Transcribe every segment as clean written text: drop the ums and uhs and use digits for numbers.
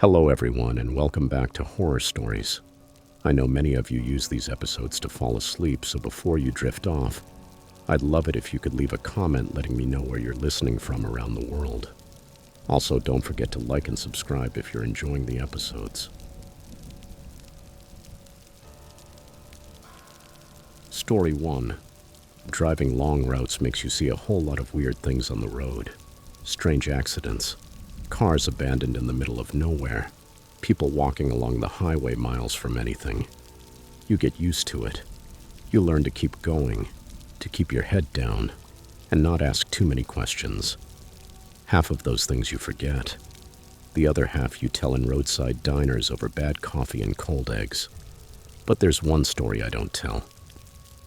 Hello, everyone, and welcome back to Horror Stories. I know many of you use these episodes to fall asleep, so before you drift off, I'd love it if you could leave a comment letting me know where you're listening from around the world. Also, don't forget to like and subscribe if you're enjoying the episodes. Story 1. Driving long routes makes you see a whole lot of weird things on the road. Strange accidents. Cars abandoned in the middle of nowhere. People walking along the highway miles from anything. You get used to it. You learn to keep going, to keep your head down, and not ask too many questions. Half of those things you forget. The other half you tell in roadside diners over bad coffee and cold eggs. But there's one story I don't tell.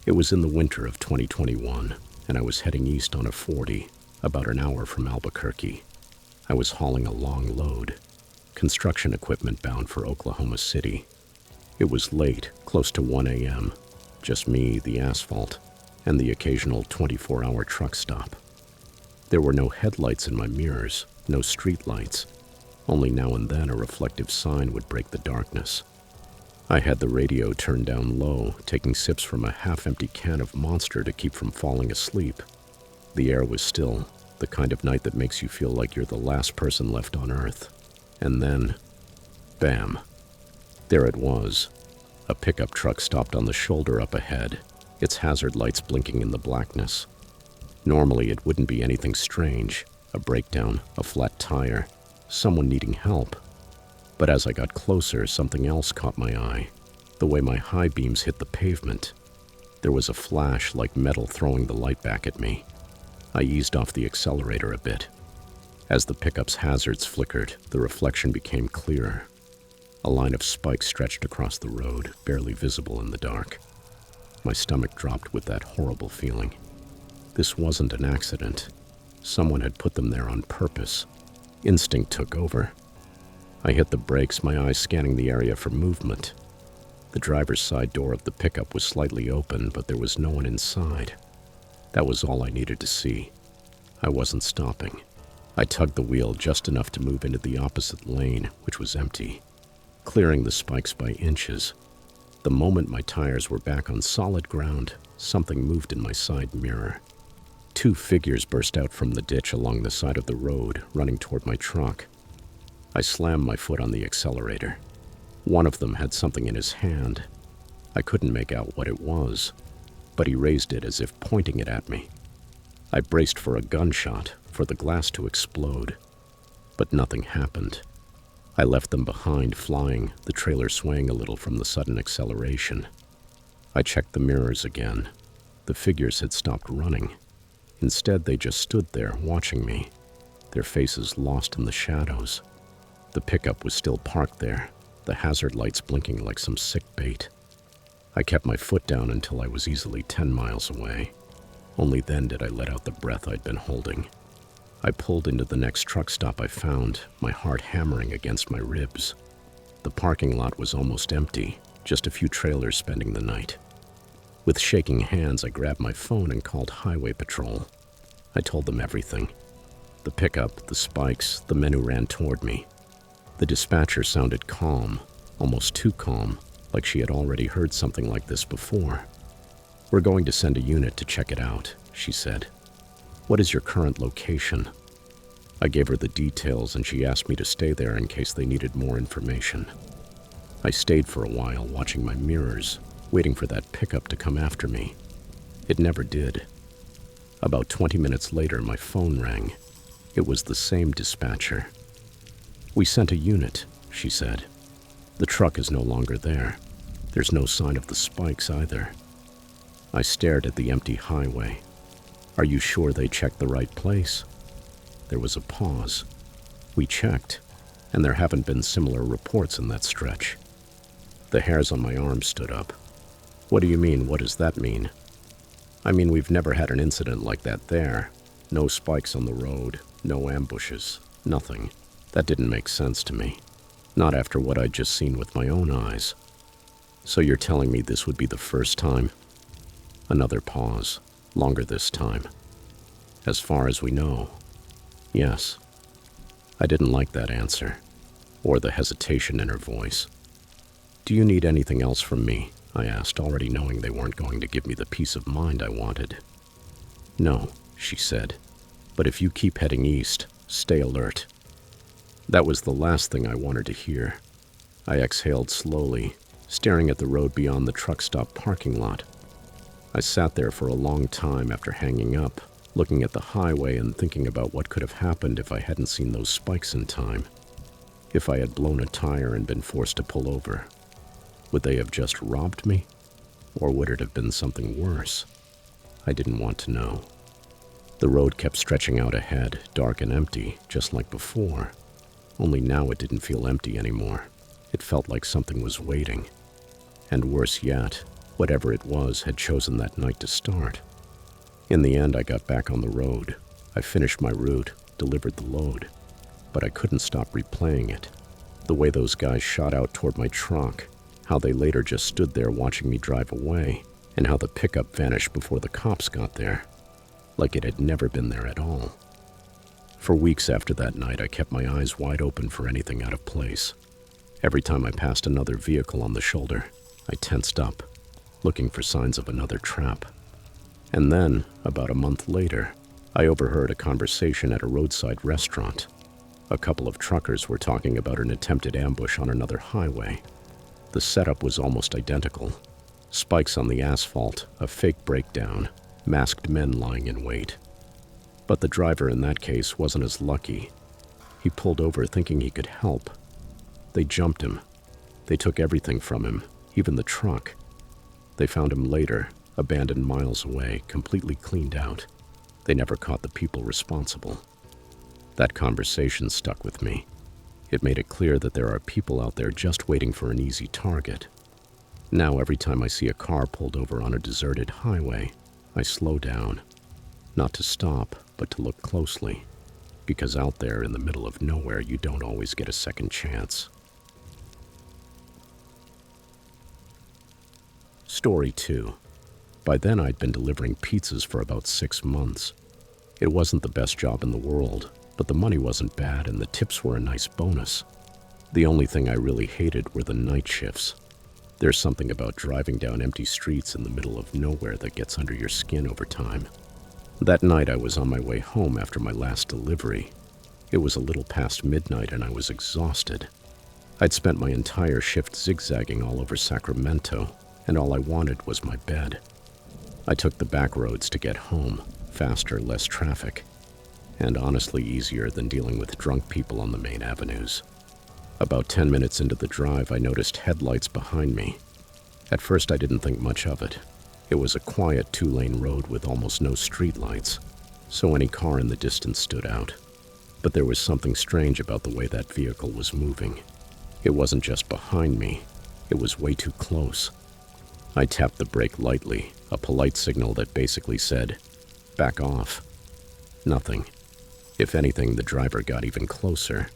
It was in the winter of 2021, and I was heading east on a 40, about an hour from Albuquerque. I was hauling a long load, construction equipment bound for Oklahoma City. It was late, close to 1 a.m., just me, the asphalt, and the occasional 24-hour truck stop. There were no headlights in my mirrors, no street lights. Only now and then a reflective sign would break the darkness. I had the radio turned down low, taking sips from a half-empty can of Monster to keep from falling asleep. The air was still, the kind of night that makes you feel like you're the last person left on Earth. And then, bam, there it was. A pickup truck stopped on the shoulder up ahead, its hazard lights blinking in the blackness. Normally, it wouldn't be anything strange, a breakdown, a flat tire, someone needing help. But as I got closer, something else caught my eye, the way my high beams hit the pavement. There was a flash like metal throwing the light back at me. I eased off the accelerator a bit. As the pickup's hazards flickered, the reflection became clearer. A line of spikes stretched across the road, barely visible in the dark. My stomach dropped with that horrible feeling. This wasn't an accident. Someone had put them there on purpose. Instinct took over. I hit the brakes, my eyes scanning the area for movement. The driver's side door of the pickup was slightly open, but there was no one inside. That was all I needed to see. I wasn't stopping. I tugged the wheel just enough to move into the opposite lane, which was empty, clearing the spikes by inches. The moment my tires were back on solid ground, something moved in my side mirror. Two figures burst out from the ditch along the side of the road, running toward my truck. I slammed my foot on the accelerator. One of them had something in his hand. I couldn't make out what it was, but he raised it as if pointing it at me. I braced for a gunshot, for the glass to explode, but nothing happened. I left them behind, flying, the trailer swaying a little from the sudden acceleration. I checked the mirrors again. The figures had stopped running. Instead, they just stood there, watching me, their faces lost in the shadows. The pickup was still parked there, the hazard lights blinking like some sick bait. I kept my foot down until I was easily 10 miles away. Only then did I let out the breath I'd been holding. I pulled into the next truck stop I found, my heart hammering against my ribs. The parking lot was almost empty, just a few trailers spending the night. With shaking hands, I grabbed my phone and called Highway Patrol. I told them everything. The pickup, the spikes, the men who ran toward me. The dispatcher sounded calm, almost too calm, like she had already heard something like this before. "We're going to send a unit to check it out," she said. "What is your current location?" I gave her the details, and she asked me to stay there in case they needed more information. I stayed for a while, watching my mirrors, waiting for that pickup to come after me. It never did. About 20 minutes later, my phone rang. It was the same dispatcher. "We sent a unit," she said. "The truck is no longer there. There's no sign of the spikes either." I stared at the empty highway. "Are you sure they checked the right place?" There was a pause. "We checked, and there haven't been similar reports in that stretch." The hairs on my arm stood up. "What do you mean? What does that mean?" "I mean, we've never had an incident like that there. No spikes on the road, no ambushes, nothing. That didn't make sense to me. Not after what I'd just seen with my own eyes." "So you're telling me this would be the first time?" Another pause, longer this time. "As far as we know, yes." I didn't like that answer. or the hesitation in her voice. "Do you need anything else from me?" I asked, already knowing they weren't going to give me the peace of mind I wanted. "No," she said, "but if you keep heading east, stay alert." That was the last thing I wanted to hear. I exhaled slowly, staring at the road beyond the truck stop parking lot. I sat there for a long time after hanging up, looking at the highway and thinking about what could have happened if I hadn't seen those spikes in time. If I had blown a tire and been forced to pull over, would they have just robbed me? Or would it have been something worse? I didn't want to know. The road kept stretching out ahead, dark and empty, just like before. Only now it didn't feel empty anymore. It felt like something was waiting. And worse yet, whatever it was had chosen that night to start. In the end, I got back on the road. I finished my route, delivered the load. But I couldn't stop replaying it. The way those guys shot out toward my truck, how they later just stood there watching me drive away, and how the pickup vanished before the cops got there, like it had never been there at all. For weeks after that night, I kept my eyes wide open for anything out of place. Every time I passed another vehicle on the shoulder, I tensed up, looking for signs of another trap. And then, about a month later, I overheard a conversation at a roadside restaurant. A couple of truckers were talking about an attempted ambush on another highway. The setup was almost identical. Spikes on the asphalt, a fake breakdown, masked men lying in wait. But the driver in that case wasn't as lucky. He pulled over thinking he could help. They jumped him. They took everything from him, even the truck. They found him later, abandoned miles away, completely cleaned out. They never caught the people responsible. That conversation stuck with me. It made it clear that there are people out there just waiting for an easy target. Now, every time I see a car pulled over on a deserted highway, I slow down. Not to stop, but to look closely. Because out there in the middle of nowhere, you don't always get a second chance. Story 2. By then, I'd been delivering pizzas for about 6 months. It wasn't the best job in the world, but the money wasn't bad and the tips were a nice bonus. The only thing I really hated were the night shifts. There's something about driving down empty streets in the middle of nowhere that gets under your skin over time. That night I was on my way home after my last delivery. It was a little past midnight and I was exhausted. I'd spent my entire shift zigzagging all over Sacramento, and all I wanted was my bed. I took the back roads to get home, faster, less traffic, and honestly easier than dealing with drunk people on the main avenues. About 10 minutes into the drive, I noticed headlights behind me. At first, I didn't think much of it. It was a quiet 2-lane road with almost no streetlights, so any car in the distance stood out. But there was something strange about the way that vehicle was moving. It wasn't just behind me, it was way too close. I tapped the brake lightly, a polite signal that basically said, "Back off." Nothing. If anything, the driver got even closer.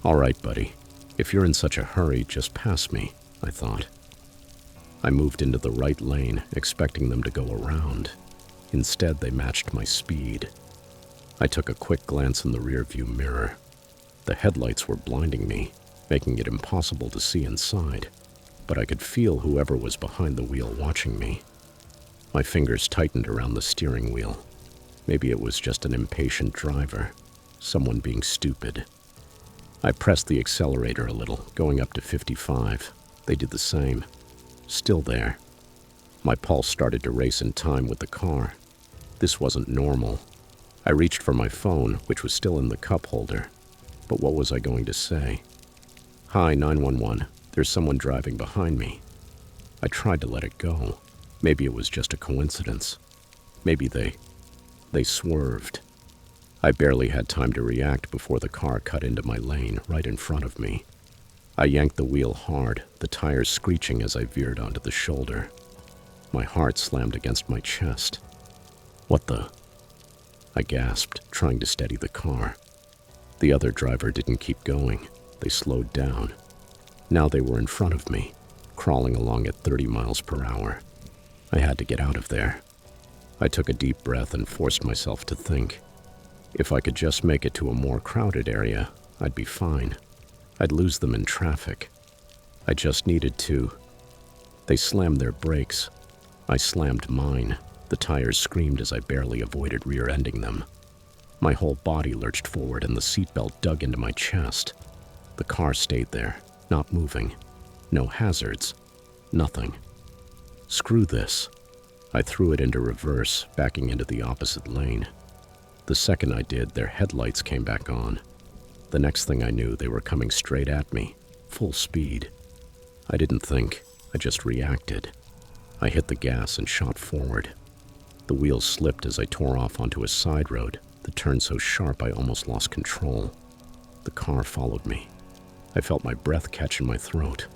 "All right, buddy. If you're in such a hurry, just pass me," I thought. I moved into the right lane, expecting them to go around. Instead, they matched my speed. I took a quick glance in the rearview mirror. The headlights were blinding me, making it impossible to see inside, but I could feel whoever was behind the wheel watching me. My fingers tightened around the steering wheel. Maybe it was just an impatient driver, someone being stupid. I pressed the accelerator a little, going up to 55. They did the same. Still there. My pulse started to race in time with the car. This wasn't normal. I reached for my phone, which was still in the cup holder. But what was I going to say? "Hi, 911. There's someone driving behind me." I tried to let it go. Maybe it was just a coincidence. Maybe they swerved. I barely had time to react before the car cut into my lane right in front of me. I yanked the wheel hard, the tires screeching as I veered onto the shoulder. My heart slammed against my chest. "What the?" I gasped, trying to steady the car. The other driver didn't keep going. They slowed down. Now they were in front of me, crawling along at 30 miles per hour. I had to get out of there. I took a deep breath and forced myself to think. If I could just make it to a more crowded area, I'd be fine. I'd lose them in traffic. I just needed to. They slammed their brakes. I slammed mine. The tires screamed as I barely avoided rear-ending them. My whole body lurched forward and the seatbelt dug into my chest. The car stayed there, not moving. No hazards. Nothing. Screw this. I threw it into reverse, backing into the opposite lane. The second I did, their headlights came back on. The next thing I knew, they were coming straight at me, full speed. I didn't think, I just reacted. I hit the gas and shot forward. The wheels slipped as I tore off onto a side road that turned so sharp I almost lost control. The car followed me. I felt my breath catch in my throat.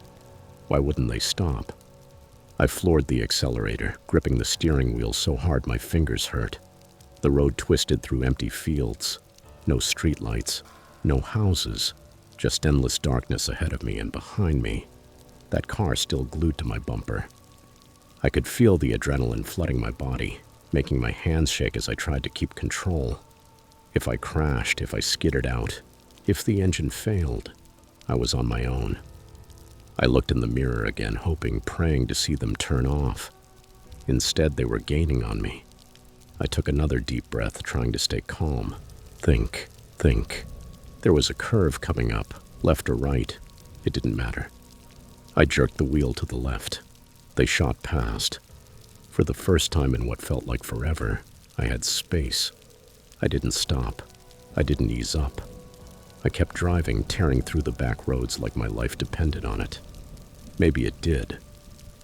Why wouldn't they stop? I floored the accelerator, gripping the steering wheel so hard my fingers hurt. The road twisted through empty fields. No streetlights, no houses, just endless darkness ahead of me and behind me. That car still glued to my bumper. I could feel the adrenaline flooding my body, making my hands shake as I tried to keep control. If I crashed, if I skidded out, if the engine failed, I was on my own. I looked in the mirror again, hoping, praying to see them turn off. Instead, they were gaining on me. I took another deep breath, trying to stay calm. Think. There was a curve coming up, left or right. It didn't matter. I jerked the wheel to the left. They shot past. For the first time in what felt like forever, I had space. I didn't stop. I didn't ease up. I kept driving, tearing through the back roads like my life depended on it. Maybe it did.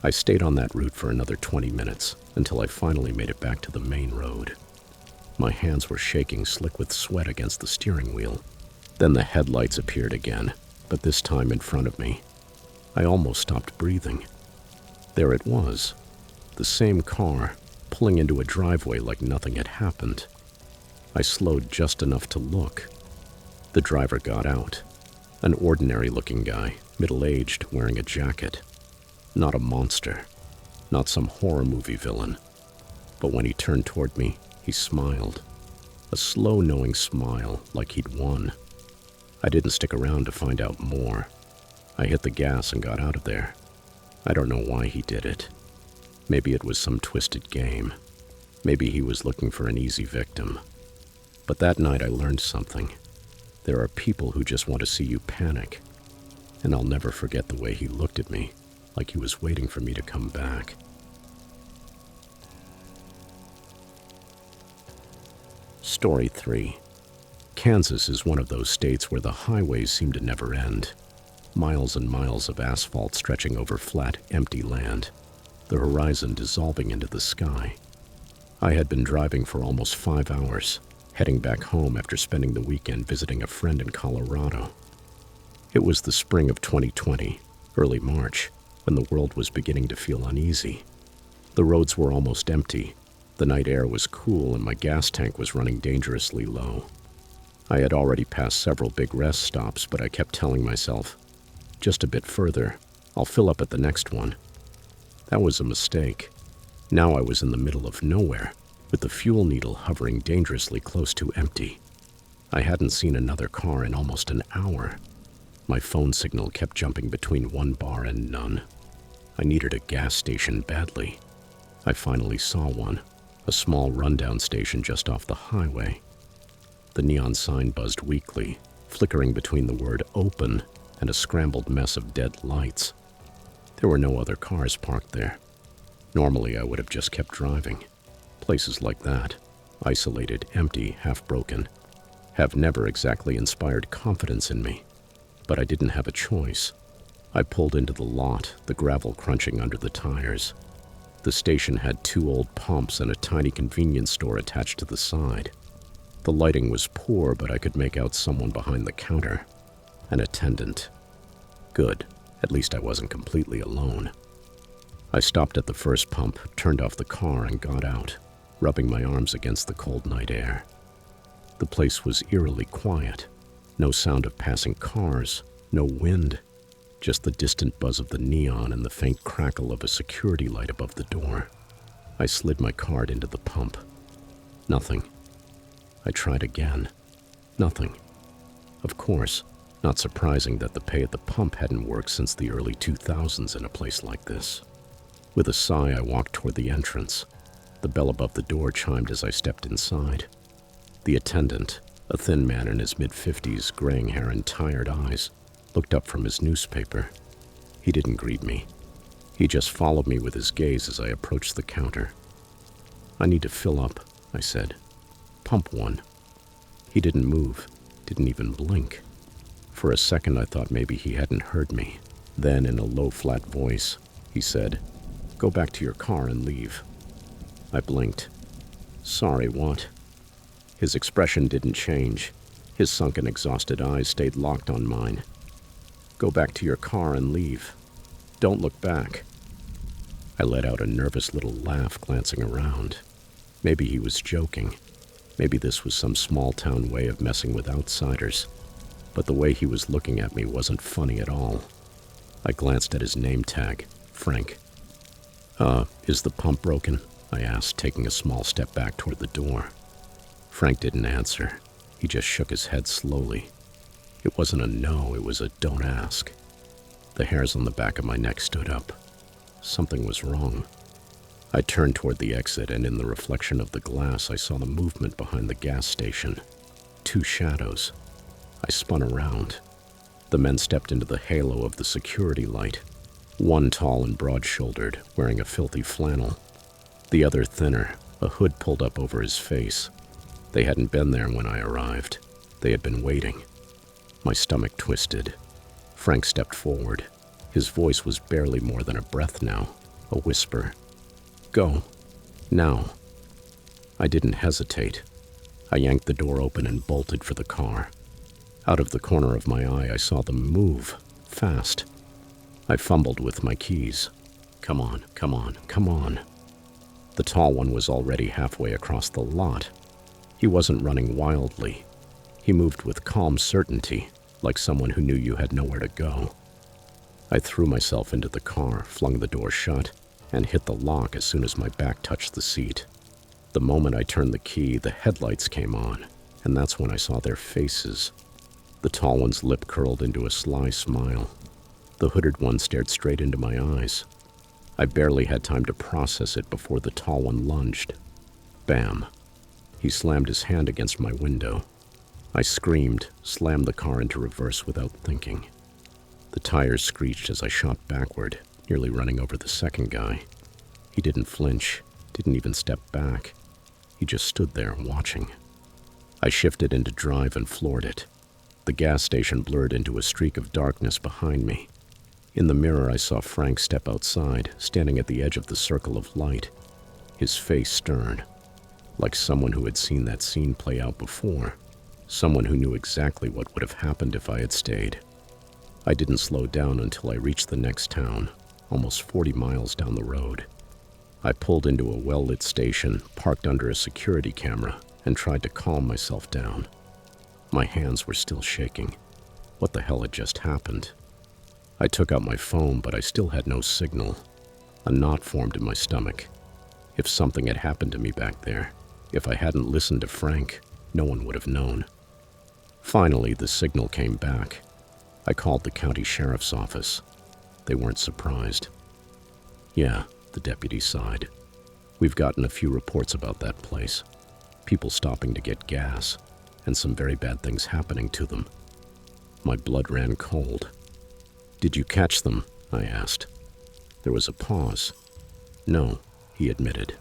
I stayed on that route for another 20 minutes, until I finally made it back to the main road. My hands were shaking, slick with sweat against the steering wheel. Then the headlights appeared again, but this time in front of me. I almost stopped breathing. There it was, the same car, pulling into a driveway like nothing had happened. I slowed just enough to look. The driver got out. An ordinary-looking guy, middle-aged, wearing a jacket. Not a monster. Not some horror movie villain. But when he turned toward me, he smiled. A slow, knowing smile, like he'd won. I didn't stick around to find out more. I hit the gas and got out of there. I don't know why he did it. Maybe it was some twisted game. Maybe he was looking for an easy victim. But that night I learned something. There are people who just want to see you panic. And I'll never forget the way he looked at me, like he was waiting for me to come back. Story 3. Kansas is one of those states where the highways seem to never end. Miles and miles of asphalt stretching over flat, empty land, the horizon dissolving into the sky. I had been driving for almost 5 hours, heading back home after spending the weekend visiting a friend in Colorado. It was the spring of 2020, early March, when the world was beginning to feel uneasy. The roads were almost empty, the night air was cool, and my gas tank was running dangerously low. I had already passed several big rest stops, but I kept telling myself, just a bit further, I'll fill up at the next one. That was a mistake. Now I was in the middle of nowhere, with the fuel needle hovering dangerously close to empty. I hadn't seen another car in almost an hour. My phone signal kept jumping between one bar and none. I needed a gas station badly. I finally saw one, a small rundown station just off the highway. The neon sign buzzed weakly, flickering between the word open and a scrambled mess of dead lights. There were no other cars parked there. Normally, I would have just kept driving. Places like that, isolated, empty, half-broken, have never exactly inspired confidence in me. But I didn't have a choice. I pulled into the lot, the gravel crunching under the tires. The station had 2 old pumps and a tiny convenience store attached to the side. The lighting was poor, but I could make out someone behind the counter. An attendant. Good. At least I wasn't completely alone. I stopped at the first pump, turned off the car, and got out, rubbing my arms against the cold night air. The place was eerily quiet. No sound of passing cars, no wind, just the distant buzz of the neon and the faint crackle of a security light above the door. I slid my card into the pump. Nothing. I tried again. Nothing. Of course, Not surprising that the pay at the pump hadn't worked since the early 2000s in a place like this. With a sigh, I walked toward the entrance. The bell above the door chimed as I stepped inside. The attendant, a thin man in his mid-50s, graying hair and tired eyes, looked up from his newspaper. He didn't greet me. He just followed me with his gaze as I approached the counter. "I need to fill up," I said. "Pump 1." He didn't move, didn't even blink. For a second, I thought maybe he hadn't heard me. Then, in a low, flat voice, he said, "Go back to your car and leave." I blinked. "Sorry, what?" His expression didn't change. His sunken, exhausted eyes stayed locked on mine. "Go back to your car and leave. Don't look back." I let out a nervous little laugh, glancing around. Maybe he was joking. Maybe this was some small-town way of messing with outsiders. But the way he was looking at me wasn't funny at all. I glanced at his name tag, Frank. Is the pump broken?" I asked, taking a small step back toward the door. Frank didn't answer. He just shook his head slowly. It wasn't a no, it was a don't ask. The hairs on the back of my neck stood up. Something was wrong. I turned toward the exit, and in the reflection of the glass, I saw the movement behind the gas station. 2 shadows. I spun around. The men stepped into the halo of the security light. One tall and broad-shouldered, wearing a filthy flannel. The other thinner, a hood pulled up over his face. They hadn't been there when I arrived. They had been waiting. My stomach twisted. Frank stepped forward. His voice was barely more than a breath now, a whisper. "Go. Now." I didn't hesitate. I yanked the door open and bolted for the car. Out of the corner of my eye, I saw them move, fast. I fumbled with my keys. "Come on, come on, come on." The tall one was already halfway across the lot. He wasn't running wildly. He moved with calm certainty, like someone who knew you had nowhere to go. I threw myself into the car, flung the door shut, and hit the lock as soon as my back touched the seat. The moment I turned the key, the headlights came on, and that's when I saw their faces. The tall one's lip curled into a sly smile. The hooded one stared straight into my eyes. I barely had time to process it before the tall one lunged. Bam! He slammed his hand against my window. I screamed, slammed the car into reverse without thinking. The tires screeched as I shot backward, nearly running over the second guy. He didn't flinch, didn't even step back. He just stood there, watching. I shifted into drive and floored it. The gas station blurred into a streak of darkness behind me. In the mirror, I saw Frank step outside, standing at the edge of the circle of light, his face stern, like someone who had seen that scene play out before, someone who knew exactly what would have happened if I had stayed. I didn't slow down until I reached the next town, almost 40 miles down the road. I pulled into a well-lit station, parked under a security camera, and tried to calm myself down. My hands were still shaking. What the hell had just happened? I took out my phone, but I still had no signal. A knot formed in my stomach. If something had happened to me back there, if I hadn't listened to Frank, no one would have known. Finally, the signal came back. I called the county sheriff's office. They weren't surprised. "Yeah," the deputy sighed. "We've gotten a few reports about that place. People stopping to get gas, and some very bad things happening to them." My blood ran cold. "Did you catch them?" I asked. There was a pause. "No," he admitted.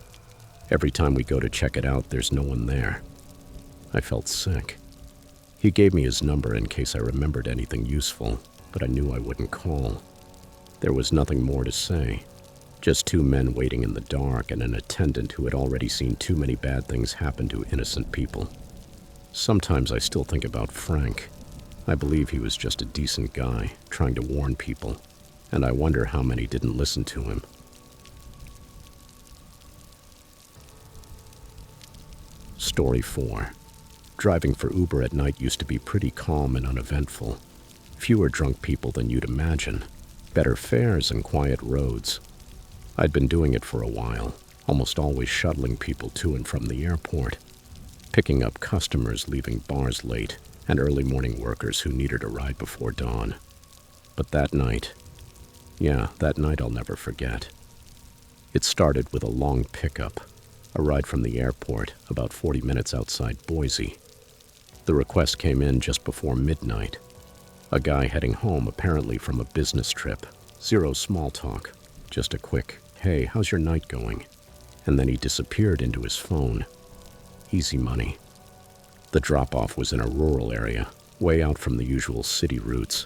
"Every time we go to check it out, there's no one there." I felt sick. He gave me his number in case I remembered anything useful, but I knew I wouldn't call. There was nothing more to say. Just 2 men waiting in the dark and an attendant who had already seen too many bad things happen to innocent people. Sometimes I still think about Frank. I believe he was just a decent guy, trying to warn people, and I wonder how many didn't listen to him. Story 4. Driving for Uber at night used to be pretty calm and uneventful. Fewer drunk people than you'd imagine. Better fares and quiet roads. I'd been doing it for a while, almost always shuttling people to and from the airport. picking up customers leaving bars late and early morning workers who needed a ride before dawn. But that night, that night I'll never forget. It started with a long pickup, a ride from the airport about 40 minutes outside Boise. The request came in just before midnight. A guy heading home, apparently from a business trip. Zero small talk, just a quick, "Hey, how's your night going?" And then he disappeared into his phone. Easy money. The drop-off was in a rural area, way out from the usual city routes.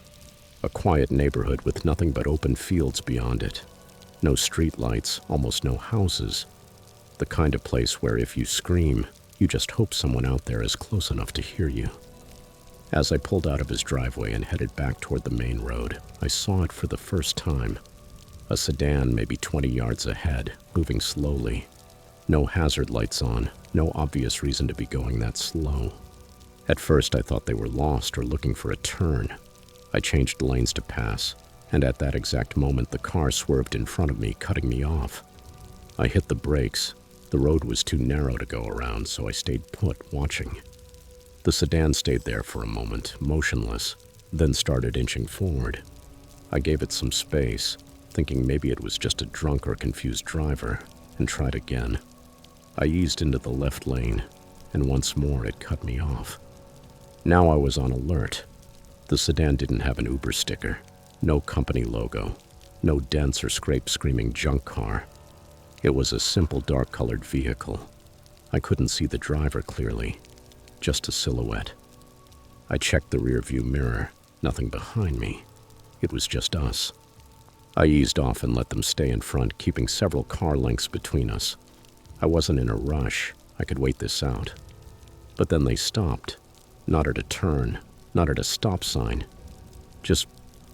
A quiet neighborhood with nothing but open fields beyond it. No street lights, almost no houses. The kind of place where if you scream, you just hope someone out there is close enough to hear you. As I pulled out of his driveway and headed back toward the main road, I saw it for the first time. A sedan maybe 20 yards ahead, moving slowly. No hazard lights on, no obvious reason to be going that slow. At first I thought they were lost or looking for a turn. I changed lanes to pass, and at that exact moment the car swerved in front of me, cutting me off. I hit the brakes. The road was too narrow to go around, so I stayed put, watching. The sedan stayed there for a moment, motionless, then started inching forward. I gave it some space, thinking maybe it was just a drunk or confused driver, and tried again. I eased into the left lane, and once more it cut me off. Now I was on alert. The sedan didn't have an Uber sticker, no company logo, no dents or scrapes screaming junk car. It was a simple dark-colored vehicle. I couldn't see the driver clearly, just a silhouette. I checked the rear-view mirror, nothing behind me. It was just us. I eased off and let them stay in front, keeping several car lengths between us. I wasn't in a rush. I could wait this out. But then they stopped. Not at a turn, not at a stop sign. Just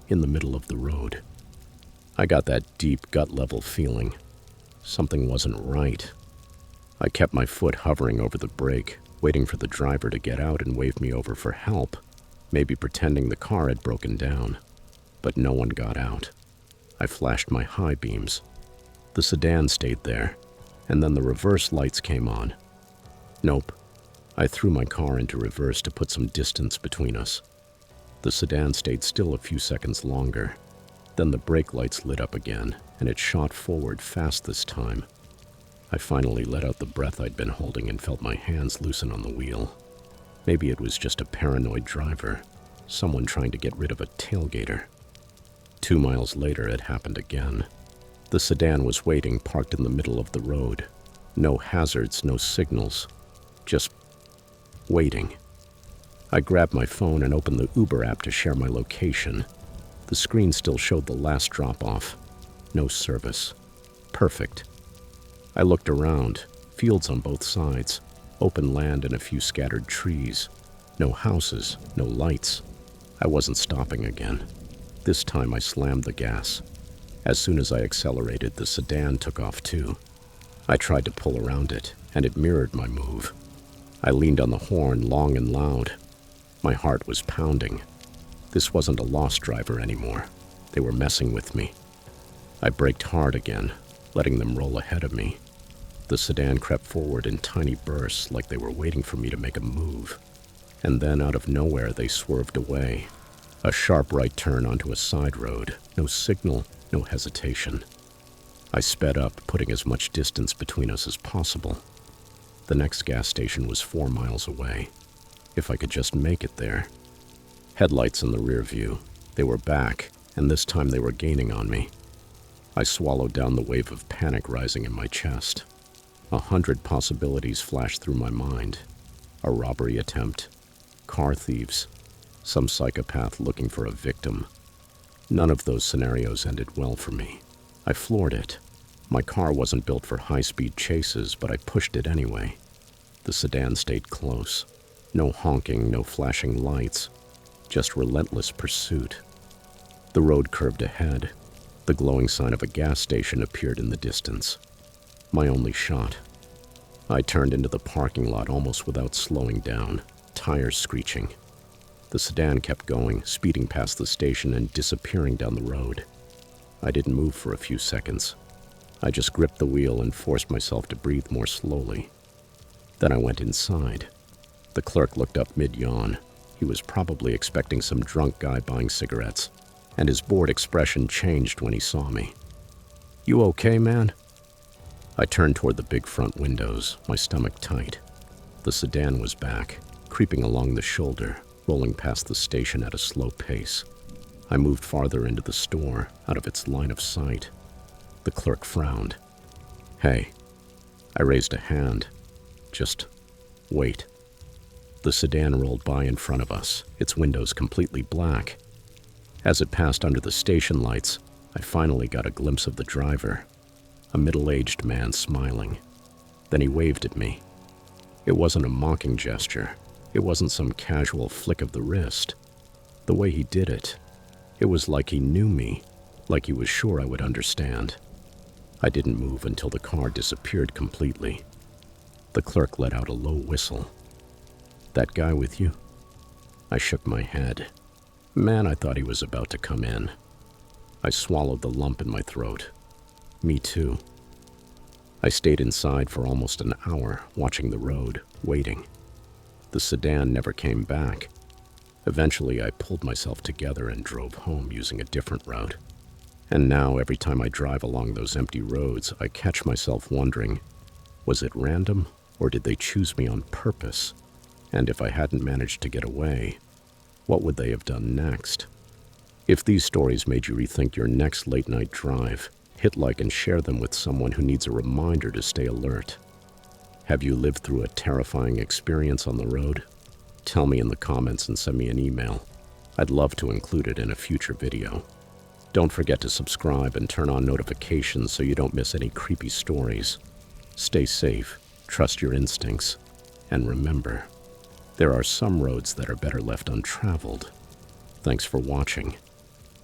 in the middle of the road. I got that deep, gut-level feeling. Something wasn't right. I kept my foot hovering over the brake, waiting for the driver to get out and wave me over for help, maybe pretending the car had broken down. But no one got out. I flashed my high beams. The sedan stayed there, and then the reverse lights came on. Nope. I threw my car into reverse to put some distance between us. The sedan stayed still a few seconds longer. Then the brake lights lit up again, and it shot forward fast this time. I finally let out the breath I'd been holding and felt my hands loosen on the wheel. Maybe it was just a paranoid driver, someone trying to get rid of a tailgater. 2 miles later, it happened again. The sedan was waiting, parked in the middle of the road. No hazards, no signals. Just waiting. I grabbed my phone and opened the Uber app to share my location. The screen still showed the last drop-off. No service. Perfect. I looked around. Fields on both sides. Open land and a few scattered trees. No houses, no lights. I wasn't stopping again. This time I slammed the gas. As soon as I accelerated, the sedan took off too. I tried to pull around it, and it mirrored my move. I leaned on the horn long and loud. My heart was pounding. This wasn't a lost driver anymore. They were messing with me. I braked hard again, letting them roll ahead of me. The sedan crept forward in tiny bursts like they were waiting for me to make a move. And then out of nowhere they swerved away. A sharp right turn onto a side road. No signal, no hesitation. I sped up, putting as much distance between us as possible. The next gas station was 4 miles away. If I could just make it there. Headlights in the rear view. They were back, and this time they were gaining on me. I swallowed down the wave of panic rising in my chest. 100 possibilities flashed through my mind. A robbery attempt. Car thieves. Some psychopath looking for a victim. None of those scenarios ended well for me. I floored it. My car wasn't built for high-speed chases, but I pushed it anyway. The sedan stayed close. No honking, no flashing lights. Just relentless pursuit. The road curved ahead. The glowing sign of a gas station appeared in the distance. My only shot. I turned into the parking lot almost without slowing down, tires screeching. The sedan kept going, speeding past the station and disappearing down the road. I didn't move for a few seconds. I just gripped the wheel and forced myself to breathe more slowly. Then I went inside. The clerk looked up mid-yawn. He was probably expecting some drunk guy buying cigarettes, and his bored expression changed when he saw me. "You okay, man?" I turned toward the big front windows, my stomach tight. The sedan was back, creeping along the shoulder, rolling past the station at a slow pace. I moved farther into the store, out of its line of sight. The clerk frowned. "Hey." I raised a hand. "Just wait." The sedan rolled by in front of us, its windows completely black. As it passed under the station lights, I finally got a glimpse of the driver, a middle-aged man smiling. Then he waved at me. It wasn't a mocking gesture. It wasn't some casual flick of the wrist. The way he did it, it was like he knew me, like he was sure I would understand. I didn't move until the car disappeared completely. The clerk let out a low whistle. "That guy with you?" I shook my head. Man, I thought he was about to come in. I swallowed the lump in my throat. Me too. I stayed inside for almost an hour, watching the road, waiting. The sedan never came back. Eventually, I pulled myself together and drove home using a different route. And now, every time I drive along those empty roads, I catch myself wondering, was it random, or did they choose me on purpose? And if I hadn't managed to get away, what would they have done next? If these stories made you rethink your next late-night drive, hit like and share them with someone who needs a reminder to stay alert. Have you lived through a terrifying experience on the road? Tell me in the comments and send me an email. I'd love to include it in a future video. Don't forget to subscribe and turn on notifications so you don't miss any creepy stories. Stay safe, trust your instincts, and remember, there are some roads that are better left untraveled. Thanks for watching,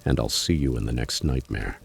and I'll see you in the next nightmare.